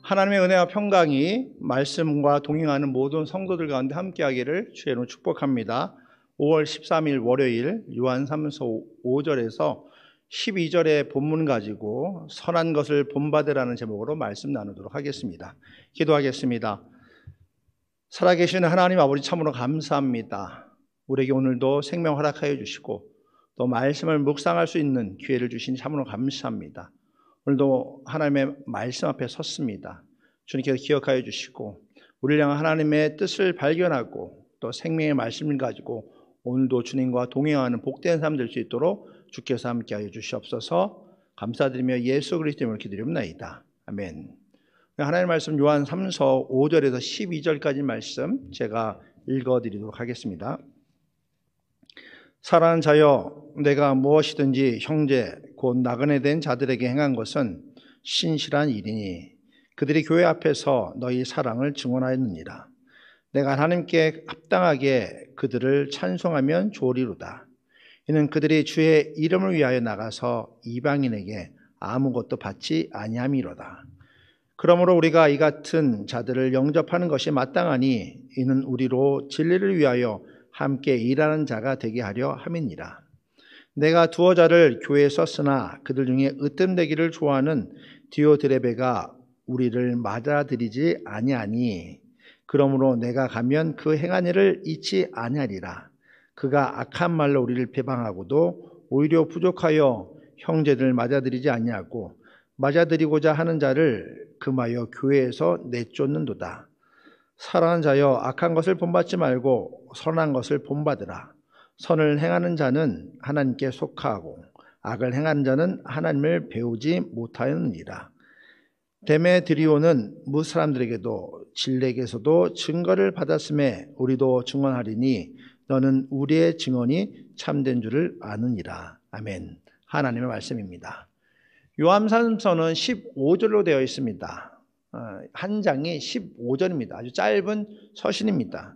하나님의 은혜와 평강이 말씀과 동행하는 모든 성도들 가운데 함께하기를 주의 이름으로 축복합니다. 5월 13일 월요일 요한3서 5절에서 12절의 본문 가지고 선한 것을 본받으라는 제목으로 말씀 나누도록 하겠습니다. 기도하겠습니다. 살아계신 하나님 아버지 참으로 감사합니다. 우리에게 오늘도 생명 허락하여 주시고 또 말씀을 묵상할 수 있는 기회를 주신 참으로 감사합니다. 오늘도 하나님의 말씀 앞에 섰습니다. 주님께서 기억하여 주시고 우리를 향한 하나님의 뜻을 발견하고 또 생명의 말씀을 가지고 오늘도 주님과 동행하는 복된 삶 될 수 있도록 주께서 함께하여 주시옵소서. 감사드리며 예수 그리스도 이름으로 기도드립니다. 아멘. 하나님의 말씀 요한 3서 5절에서 12절까지 말씀 제가 읽어드리도록 하겠습니다. 사랑하는 자여, 내가 무엇이든지 형제 곧 나그네 된 자들에게 행한 것은 신실한 일이니 그들이 교회 앞에서 너희 사랑을 증언하였느니라. 내가 하나님께 합당하게 그들을 찬송하면 좋으리로다. 이는 그들이 주의 이름을 위하여 나가서 이방인에게 아무것도 받지 아니함이로다. 그러므로 우리가 이 같은 자들을 영접하는 것이 마땅하니 이는 우리로 진리를 위하여 함께 일하는 자가 되게 하려 함이니라. 내가 두어 자를 교회에 썼으나 그들 중에 으뜸되기를 좋아하는 디오드레베가 우리를 맞아들이지 아니하니 그러므로 내가 가면 그 행한 일을 잊지 아니하리라. 그가 악한 말로 우리를 비방하고도 오히려 부족하여 형제들 맞아들이지 아니하고 맞아들이고자 하는 자를 금하여 교회에서 내쫓는도다. 사랑하는 자여, 악한 것을 본받지 말고 선한 것을 본받으라. 선을 행하는 자는 하나님께 속하고 악을 행하는 자는 하나님을 배우지 못하였느니라. 데메드리오는 뭇 사람들에게도 진렉에서도 증거를 받았음에 우리도 증언하리니 너는 우리의 증언이 참된 줄을 아느니라. 아멘. 하나님의 말씀입니다. 요한삼서는 15절로 되어 있습니다. 한 장이 15절입니다. 아주 짧은 서신입니다.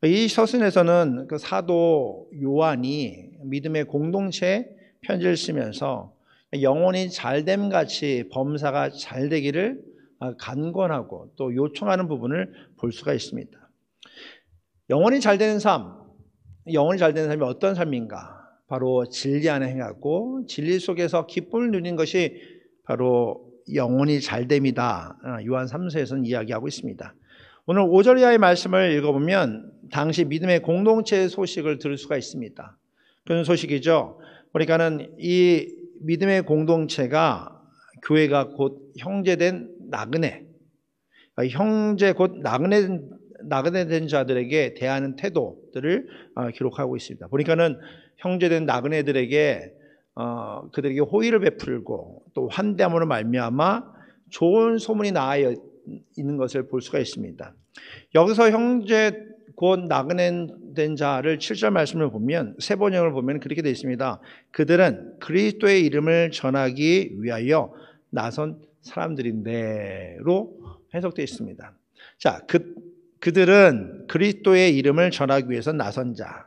이 서신에서는 그 사도 요한이 믿음의 공동체에 편지를 쓰면서 영혼이 잘됨 같이 범사가 잘 되기를 간권하고 또 요청하는 부분을 볼 수가 있습니다. 영혼이 잘 되는 삶, 영혼이 잘 되는 삶이 어떤 삶인가? 바로 진리 안에 행하고 진리 속에서 기쁨을 누리는 것이 바로 영혼이 잘됨이다. 요한 3서에서는 이야기하고 있습니다. 오늘 5절 이하의 말씀을 읽어보면 당시 믿음의 공동체의 소식을 들을 수가 있습니다. 그런 소식이죠. 그러니까는 이 믿음의 공동체가 교회가 곧 형제된 나그네, 형제 곧 나그네 된 자들에게 대하는 태도들을 기록하고 있습니다. 보니까는 형제된 나그네들에게 그들에게 호의를 베풀고 또 환대함으로 말미암아 좋은 소문이 나아 있는 것을 볼 수가 있습니다. 여기서 형제 곧 나그네 된 자를 7절 말씀을 보면 세 번역을 보면 그렇게 되어 있습니다. 그들은 그리스도의 이름을 전하기 위하여 나선 사람들인데로 해석되어 있습니다. 자, 그들은 그리스도의 이름을 전하기 위해서 나선 자.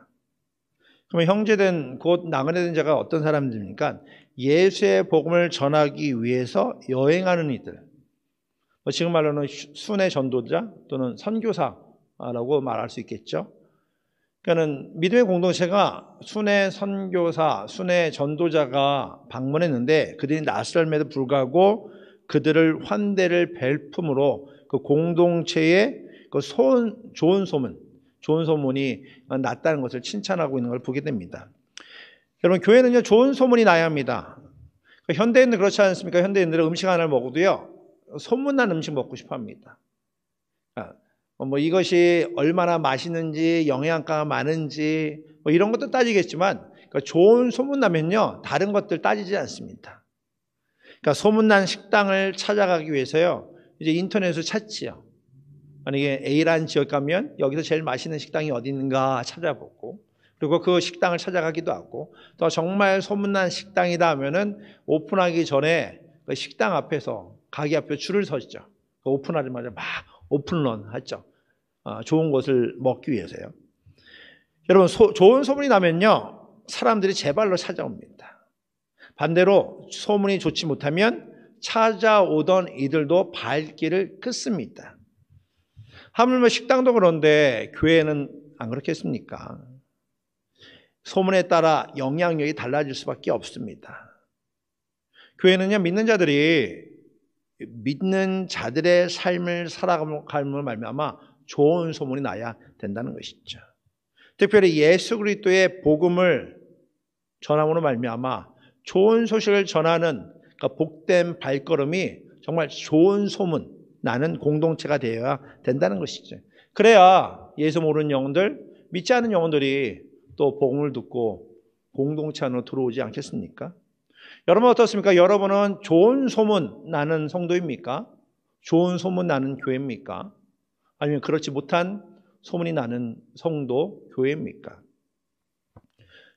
그러면 형제된 곧 나그네된 자가 어떤 사람들입니까? 예수의 복음을 전하기 위해서 여행하는 이들. 지금 말로는 순회 전도자 또는 선교사라고 말할 수 있겠죠. 그러니까는 믿음의 공동체가 순회 선교사, 순회 전도자가 방문했는데 그들이 낯설음에도 불구하고 그들을 환대를 벨품으로 그 공동체의 그 좋은 소문이 났다는 것을 칭찬하고 있는 걸 보게 됩니다. 여러분, 교회는요, 좋은 소문이 나야 합니다. 현대인은 그렇지 않습니까? 현대인들은 음식 하나를 먹어도요, 소문난 음식 먹고 싶어 합니다. 이것이 얼마나 맛있는지, 영양가가 많은지, 이런 것도 따지겠지만, 좋은 소문 나면요, 다른 것들 따지지 않습니다. 소문난 식당을 찾아가기 위해서요, 이제 인터넷으로 찾지요. 만약에 A라는 지역 가면 여기서 제일 맛있는 식당이 어디 있는가 찾아보고 그리고 그 식당을 찾아가기도 하고 또 정말 소문난 식당이다 하면은 오픈하기 전에 그 식당 앞에서 가게 앞에 줄을 서죠. 오픈하자마자 막 오픈런 하죠. 좋은 것을 먹기 위해서요. 여러분, 좋은 소문이 나면요 사람들이 제 발로 찾아옵니다. 반대로 소문이 좋지 못하면 찾아오던 이들도 발길을 끊습니다. 하물며 식당도 그런데 교회는 안 그렇겠습니까? 소문에 따라 영향력이 달라질 수밖에 없습니다. 교회는요, 믿는 자들의 삶을 살아감으로 말미암아 좋은 소문이 나야 된다는 것이죠. 특별히 예수 그리스도의 복음을 전함으로 말미암아 좋은 소식을 전하는 복된 발걸음이 정말 좋은 소문 나는 공동체가 되어야 된다는 것이죠. 그래야 예수 모르는 영혼들, 믿지 않는 영혼들이 또 복음을 듣고 공동체 안으로 들어오지 않겠습니까? 여러분 어떻습니까? 여러분은 좋은 소문 나는 성도입니까? 좋은 소문 나는 교회입니까? 아니면 그렇지 못한 소문이 나는 성도, 교회입니까?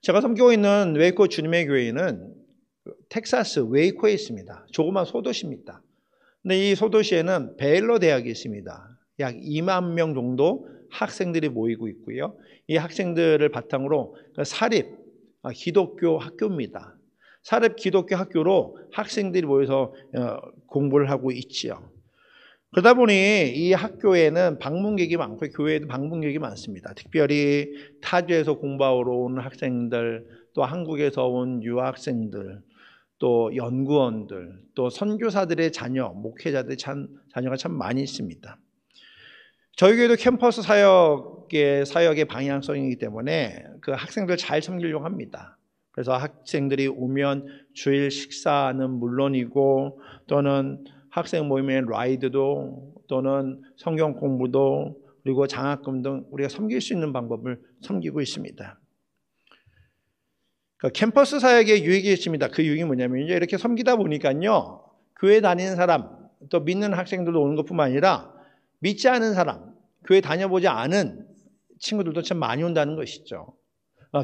제가 섬기고 있는 웨이코 주님의 교회는 텍사스 웨이코에 있습니다. 조그만 소도시입니다. 근데 이 소도시에는 베일러 대학이 있습니다. 약 2만 명 정도 학생들이 모이고 있고요. 이 학생들을 바탕으로 사립 기독교 학교입니다. 사립 기독교 학교로 학생들이 모여서 공부를 하고 있지요. 그러다 보니 이 학교에는 방문객이 많고 교회에도 방문객이 많습니다. 특별히 타주에서 공부하러 온 학생들, 또 한국에서 온 유학생들, 또 연구원들, 또 선교사들의 자녀, 목회자들의 자녀가 참 많이 있습니다. 저희 교회도 캠퍼스 사역의 방향성이기 때문에 그 학생들 잘 섬기려고 합니다. 그래서 학생들이 오면 주일 식사는 물론이고 또는 학생 모임의 라이드도 또는 성경 공부도 그리고 장학금 등 우리가 섬길 수 있는 방법을 섬기고 있습니다. 그러니까 캠퍼스 사역의 유익이 있습니다. 그 유익이 뭐냐면요, 이렇게 섬기다 보니까요, 교회 다니는 사람, 또 믿는 학생들도 오는 것뿐만 아니라 믿지 않은 사람, 교회 다녀보지 않은 친구들도 참 많이 온다는 것이죠.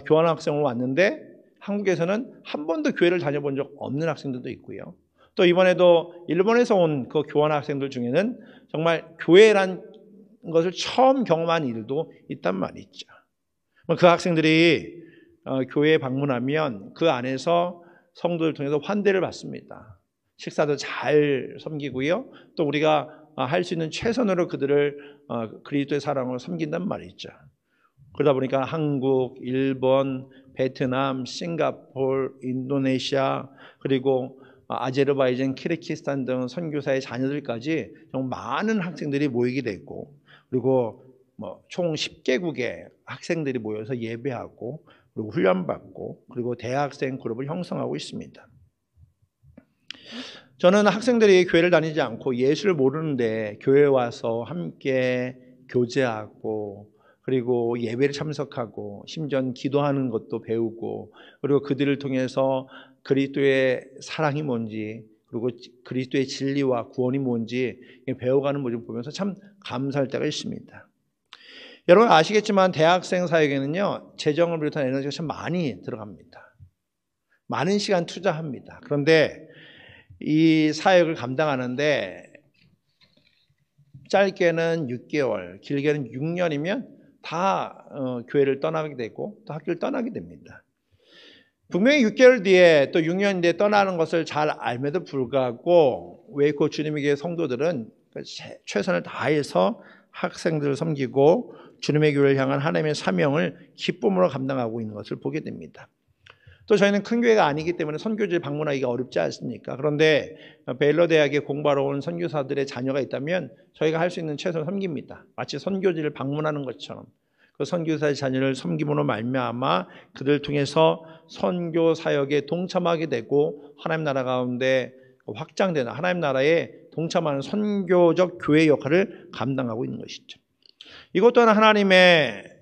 교환학생으로 왔는데 한국에서는 한 번도 교회를 다녀본 적 없는 학생들도 있고요. 또 이번에도 일본에서 온 그 교환학생들 중에는 정말 교회란 것을 처음 경험한 이들도 있단 말이죠. 그 학생들이 교회에 방문하면 그 안에서 성도를 통해서 환대를 받습니다. 식사도 잘 섬기고요. 또 우리가 할 수 있는 최선으로 그들을 그리스도의 사랑으로 섬긴단 말이죠. 그러다 보니까 한국, 일본, 베트남, 싱가포르, 인도네시아, 그리고 아제르바이잔, 키르기스탄 등 선교사의 자녀들까지 정말 많은 학생들이 모이게 됐고, 그리고 총 10개국의 학생들이 모여서 예배하고 그리고 훈련받고 그리고 대학생 그룹을 형성하고 있습니다. 저는 학생들이 교회를 다니지 않고 예수를 모르는데 교회에 와서 함께 교제하고 그리고 예배를 참석하고 심지어 기도하는 것도 배우고 그리고 그들을 통해서 그리스도의 사랑이 뭔지 그리고 그리스도의 진리와 구원이 뭔지 배워가는 모습을 보면서 참 감사할 때가 있습니다. 여러분 아시겠지만 대학생 사역에는요, 재정을 비롯한 에너지가 참 많이 들어갑니다. 많은 시간 투자합니다. 그런데 이 사역을 감당하는데 짧게는 6개월, 길게는 6년이면 다 교회를 떠나게 되고 또 학교를 떠나게 됩니다. 분명히 6개월 뒤에 또 6년 뒤에 떠나는 것을 잘 알면도 불구하고 웨이코 주님의 교회 성도들은 최선을 다해서 학생들을 섬기고 주님의 교회를 향한 하나님의 사명을 기쁨으로 감당하고 있는 것을 보게 됩니다. 또 저희는 큰 교회가 아니기 때문에 선교지를 방문하기가 어렵지 않습니까? 그런데 베일러 대학에 공부하러 온 선교사들의 자녀가 있다면 저희가 할 수 있는 최선을 섬깁니다. 마치 선교지를 방문하는 것처럼 그 선교사의 자녀를 섬김으로 말미암아 그들을 통해서 선교 사역에 동참하게 되고 하나님 나라 가운데 확장되는 하나님 나라에 동참하는 선교적 교회 역할을 감당하고 있는 것이죠. 이것 또한 하나님의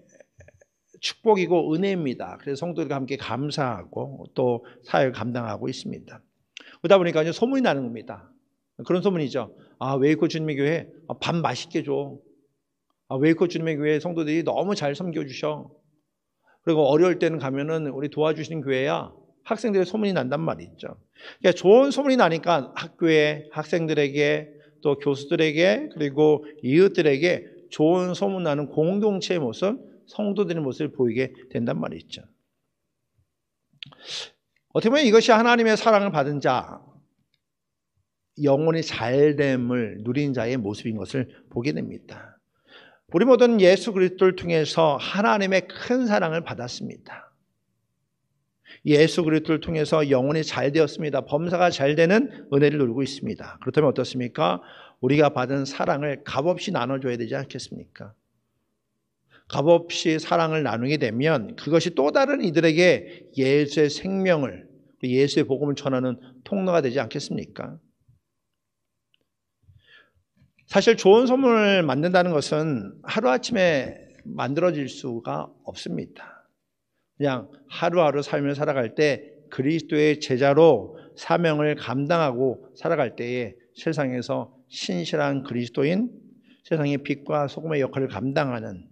축복이고 은혜입니다. 그래서 성도들과 함께 감사하고 또 사역을 감당하고 있습니다. 그러다 보니까 소문이 나는 겁니다. 그런 소문이죠. 웨이코 주님의 교회 밥 맛있게 줘. 웨이코 주님의 교회 성도들이 너무 잘 섬겨주셔. 그리고 어려울 때는 가면은 우리 도와주시는 교회야. 학생들의 소문이 난단 말이죠. 그러니까 좋은 소문이 나니까 학교에 학생들에게 또 교수들에게 그리고 이웃들에게 좋은 소문 나는 공동체의 모습, 성도들의 모습을 보이게 된단 말이죠. 어떻게 보면 이것이 하나님의 사랑을 받은 자, 영혼이 잘됨을 누린 자의 모습인 것을 보게 됩니다. 우리 모두는 예수 그리스도를 통해서 하나님의 큰 사랑을 받았습니다. 예수 그리스도를 통해서 영혼이 잘 되었습니다. 범사가 잘 되는 은혜를 누리고 있습니다. 그렇다면 어떻습니까? 우리가 받은 사랑을 값없이 나눠줘야 되지 않겠습니까? 값없이 사랑을 나누게 되면 그것이 또 다른 이들에게 예수의 생명을, 예수의 복음을 전하는 통로가 되지 않겠습니까? 사실 좋은 소문을 만든다는 것은 하루아침에 만들어질 수가 없습니다. 그냥 하루하루 삶을 살아갈 때 그리스도의 제자로 사명을 감당하고 살아갈 때에 세상에서 신실한 그리스도인, 세상의 빛과 소금의 역할을 감당하는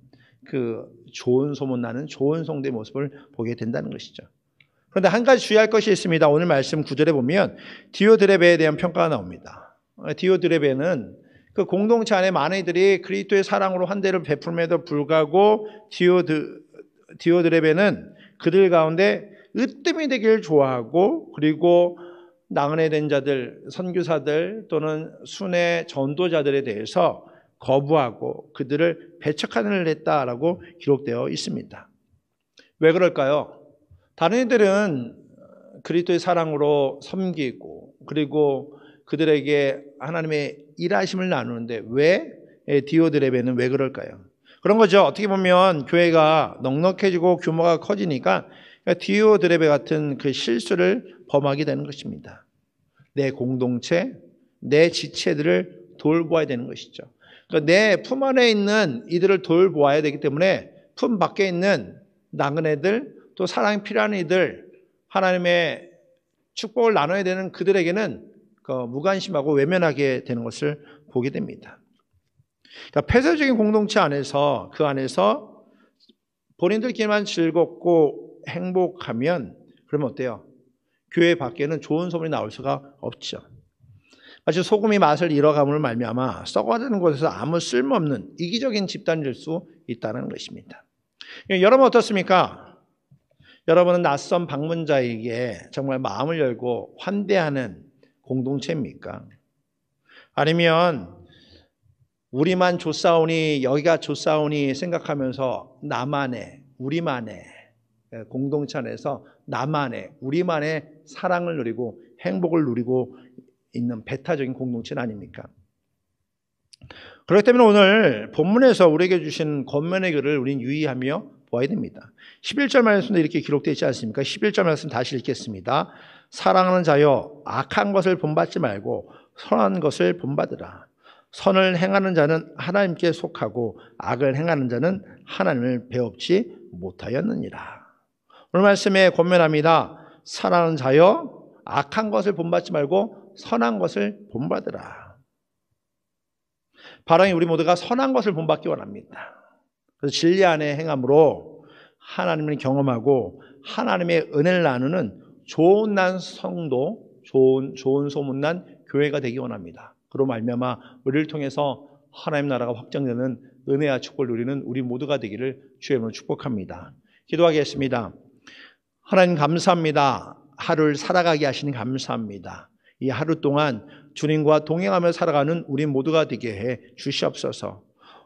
그 좋은 소문 나는 좋은 성도의 모습을 보게 된다는 것이죠. 그런데 한 가지 주의할 것이 있습니다. 오늘 말씀 9절에 보면 디오드레베에 대한 평가가 나옵니다. 디오드레베는 그 공동체 안에 많은 이들이 그리스도의 사랑으로 환대를 베풀음에도 불구하고 디오드레베는 그들 가운데 으뜸이 되기를 좋아하고, 그리고 나그네 된 자들, 선교사들 또는 순회 전도자들에 대해서 거부하고 그들을 배척하는 일을 했다라고 기록되어 있습니다. 왜 그럴까요? 다른 이들은 그리스도의 사랑으로 섬기고 그리고 그들에게 하나님의 일하심을 나누는데 왜 디오드레베는 왜 그럴까요? 그런 거죠. 어떻게 보면 교회가 넉넉해지고 규모가 커지니까 디오드레베 같은 그 실수를 범하게 되는 것입니다. 내 공동체, 내 지체들을 돌보아야 되는 것이죠. 그러니까 내 품 안에 있는 이들을 돌보아야 되기 때문에 품 밖에 있는 나그네들, 또 사랑이 필요한 이들, 하나님의 축복을 나눠야 되는 그들에게는 무관심하고 외면하게 되는 것을 보게 됩니다. 그러니까 폐쇄적인 공동체 안에서, 그 안에서 본인들끼리만 즐겁고 행복하면 그러면 어때요? 교회 밖에는 좋은 소문이 나올 수가 없죠. 마치 소금이 맛을 잃어감을 말미암아 썩어가는 곳에서 아무 쓸모없는 이기적인 집단이 될 수 있다는 것입니다. 여러분 어떻습니까? 여러분은 낯선 방문자에게 정말 마음을 열고 환대하는 공동체입니까? 아니면 우리만 좋사오니 여기가 좋사오니 생각하면서 나만의, 우리만의 공동체 안에서 나만의, 우리만의 사랑을 누리고 행복을 누리고 있는 배타적인 공동체는 아닙니까? 그렇기 때문에 오늘 본문에서 우리에게 주신 권면의 글을 우리는 유의하며 보아야 됩니다. 11절 말씀도 이렇게 기록되어 있지 않습니까? 11절 말씀 다시 읽겠습니다. 사랑하는 자여, 악한 것을 본받지 말고 선한 것을 본받으라. 선을 행하는 자는 하나님께 속하고 악을 행하는 자는 하나님을 배웁지 못하였느니라. 오늘 말씀에 권면합니다. 사랑하는 자여, 악한 것을 본받지 말고 선한 것을 본받으라. 바람이 우리 모두가 선한 것을 본받기 원합니다. 그래서 진리 안에 행함으로 하나님을 경험하고 하나님의 은혜를 나누는 좋은 난 성도, 좋은 소문난 교회가 되기 원합니다. 그로 말미암아 우리를 통해서 하나님 나라가 확장되는 은혜와 축복을 누리는 우리 모두가 되기를 주의 이름으로 축복합니다. 기도하겠습니다. 하나님 감사합니다. 하루를 살아가게 하시니 감사합니다. 이 하루 동안 주님과 동행하며 살아가는 우리 모두가 되게 해 주시옵소서.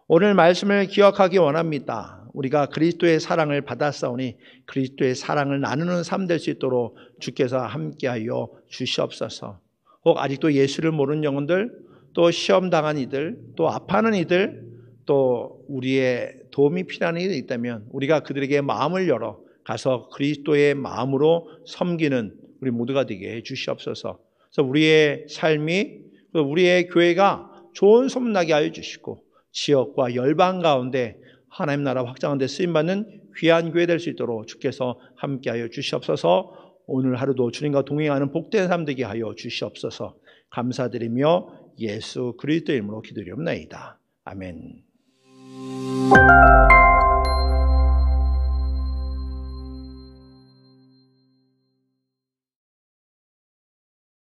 오늘 말씀을 기억하기 원합니다. 우리가 그리스도의 사랑을 받았사오니 그리스도의 사랑을 나누는 삶 될 수 있도록 주께서 함께하여 주시옵소서. 혹 아직도 예수를 모르는 영혼들, 또 시험 당한 이들, 또 아파하는 이들, 또 우리의 도움이 필요한 이들이 있다면 우리가 그들에게 마음을 열어 가서 그리스도의 마음으로 섬기는 우리 모두가 되게 해 주시옵소서. 그래서 우리의 삶이, 우리의 교회가 좋은 소문나게 하여 주시고 지역과 열방 가운데 하나님 나라 확장하는 데 쓰임받는 귀한 교회 될 수 있도록 주께서 함께하여 주시옵소서. 오늘 하루도 주님과 동행하는 복된 삶 되게 하여 주시옵소서. 감사드리며 예수 그리스도 이름으로 기도드리옵나이다. 아멘.